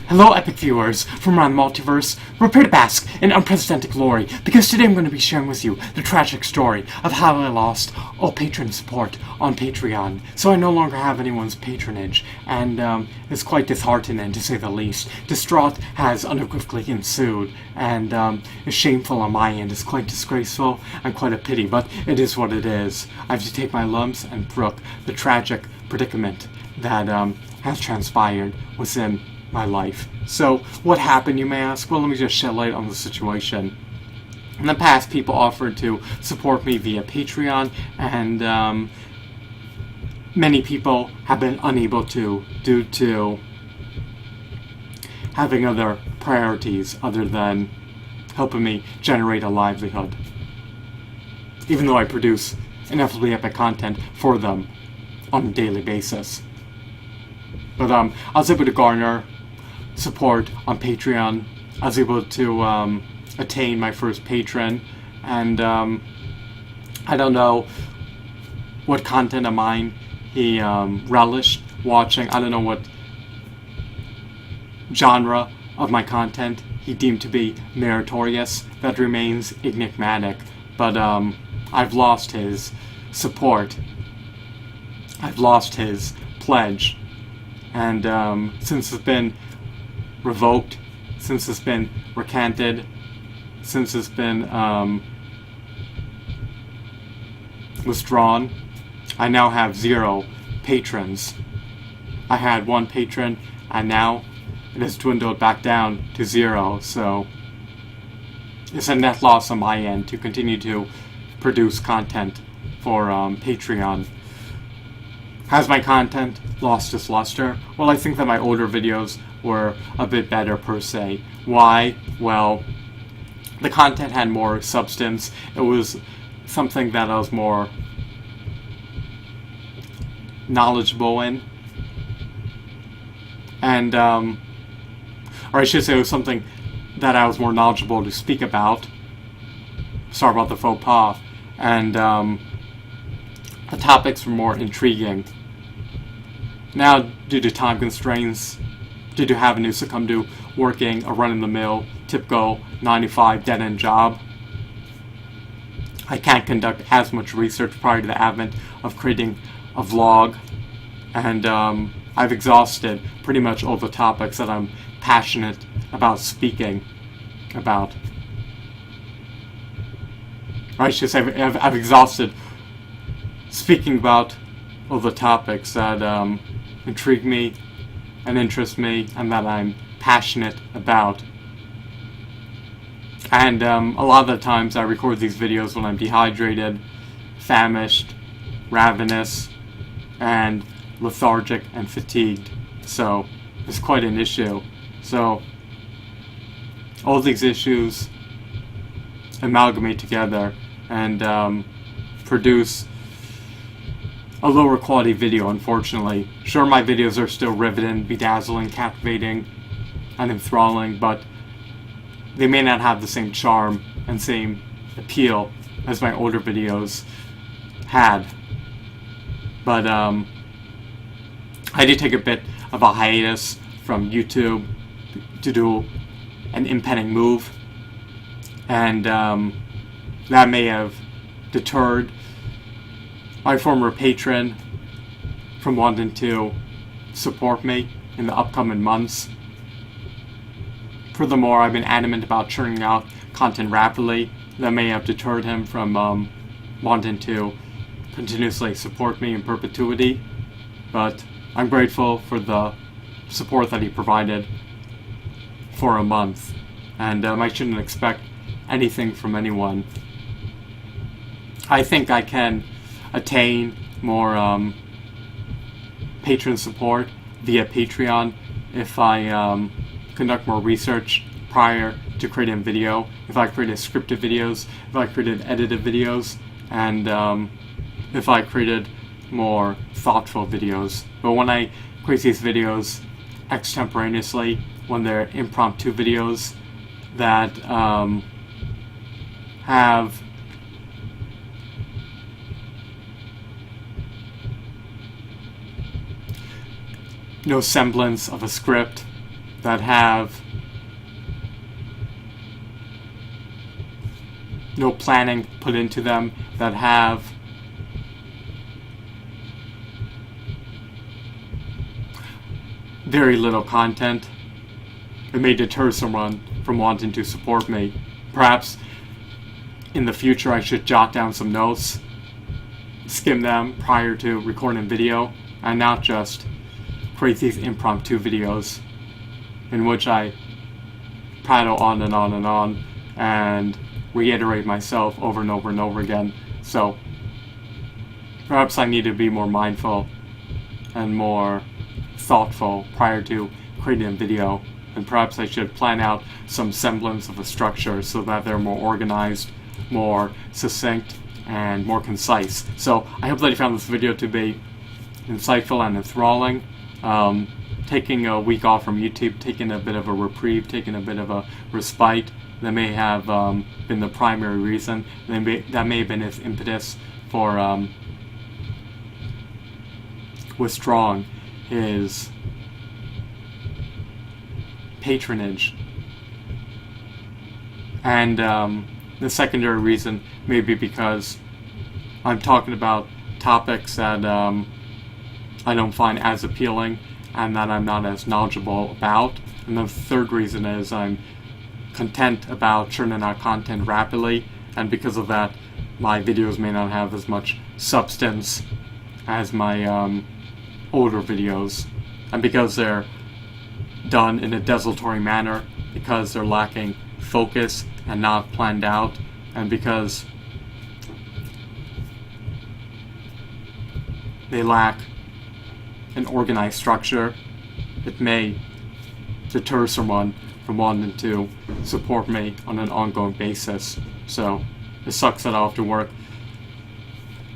Hello, epic viewers from around the multiverse. Prepare to bask in unprecedented glory, because today I'm going to be sharing with you the tragic story of how I lost all patron support on Patreon. So I no longer have anyone's patronage, and it's quite disheartening to say the least. Distraught has unequivocally ensued, and it's shameful on my end. It's quite disgraceful and quite a pity, but it is what it is. I have to take my lumps and brook the tragic predicament that has transpired within my life. So, what happened, you may ask? Well, let me just shed light on the situation. In the past, people offered to support me via Patreon, and many people have been unable to due to having other priorities other than helping me generate a livelihood. Even though I produce ineffably epic content for them on a daily basis. But I was able to garner support on Patreon. I was able to attain my first patron, and I don't know what content of mine he relished watching. I don't know what genre of my content he deemed to be meritorious. That remains enigmatic, but I've lost his support. I've lost his pledge, and since it's been revoked, since it's been recanted, since it's been withdrawn, I now have 0 patrons. I had 1 patron, and now it has dwindled back down to 0, so it's a net loss on my end to continue to produce content for Patreon. Has my content lost its luster? Well, I think that my older videos were a bit better per se. Why? Well, the content had more substance. It was something that I was more knowledgeable in. And, or I should say it was something that I was more knowledgeable to speak about. Sorry about the faux pas. And, the topics were more intriguing. Now, due to time constraints, due to having to succumb to working a run-of-the-mill, typical 9-to-5 dead-end job, I can't conduct as much research prior to the advent of creating a vlog, and I've exhausted pretty much all the topics that I'm passionate about speaking about. Or I should say I've exhausted speaking about all the topics that intrigue me and interest me and that I'm passionate about. And a lot of the times I record these videos when I'm dehydrated, famished, ravenous, and lethargic and fatigued. So it's quite an issue. So all these issues amalgamate together and produce a lower quality video, unfortunately. Sure, my videos are still riveting, bedazzling, captivating, and enthralling, but they may not have the same charm and same appeal as my older videos had. But I did take a bit of a hiatus from YouTube to do an impending move, and that may have deterred my former patron from wanting to support me in the upcoming months. Furthermore, I've been adamant about churning out content rapidly. That may have deterred him from wanting to continuously support me in perpetuity, but I'm grateful for the support that he provided for a month, and I shouldn't expect anything from anyone. I think I can attain more patron support via Patreon if I conduct more research prior to creating a video, if I created scripted videos, if I created edited videos, and if I created more thoughtful videos. But when I create these videos extemporaneously, when they're impromptu videos that have no semblance of a script, that have no planning put into them, that have very little content. It may deter someone from wanting to support me. Perhaps in the future I should jot down some notes, skim them prior to recording video, and not just create these impromptu videos in which I prattle on and on and on and reiterate myself over and over and over again. So perhaps I need to be more mindful and more thoughtful prior to creating a video, and perhaps I should plan out some semblance of a structure so that they're more organized, more succinct, and more concise. So I hope that you found this video to be insightful and enthralling. Taking a week off from YouTube, taking a bit of a reprieve, taking a bit of a respite, that may have been the primary reason. That may have been his impetus for withdrawing his patronage. And the secondary reason may be because I'm talking about topics that I don't find as appealing and that I'm not as knowledgeable about. And the third reason is I'm content about churning out content rapidly, and because of that my videos may not have as much substance as my older videos, and because they're done in a desultory manner, because they're lacking focus and not planned out, and because they lack an organized structure, it may deter someone from wanting to support me on an ongoing basis. So it sucks that I'll have to work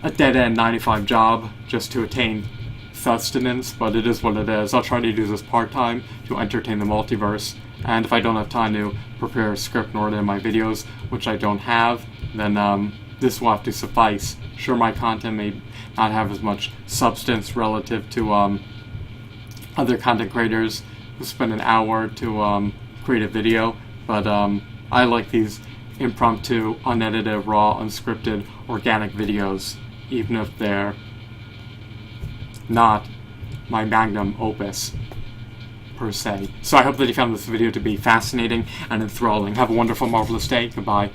a dead-end 9-to-5 job just to attain sustenance, but it is what it is. I'll try to do this part-time to entertain the multiverse, and if I don't have time to prepare a script in order to my videos, which I don't have, then this will have to suffice. Sure, my content may not have as much substance relative to other content creators who spend an hour to create a video, but I like these impromptu, unedited, raw, unscripted, organic videos, even if they're not my magnum opus per se. So I hope that you found this video to be fascinating and enthralling. Have a wonderful, marvelous day. Goodbye.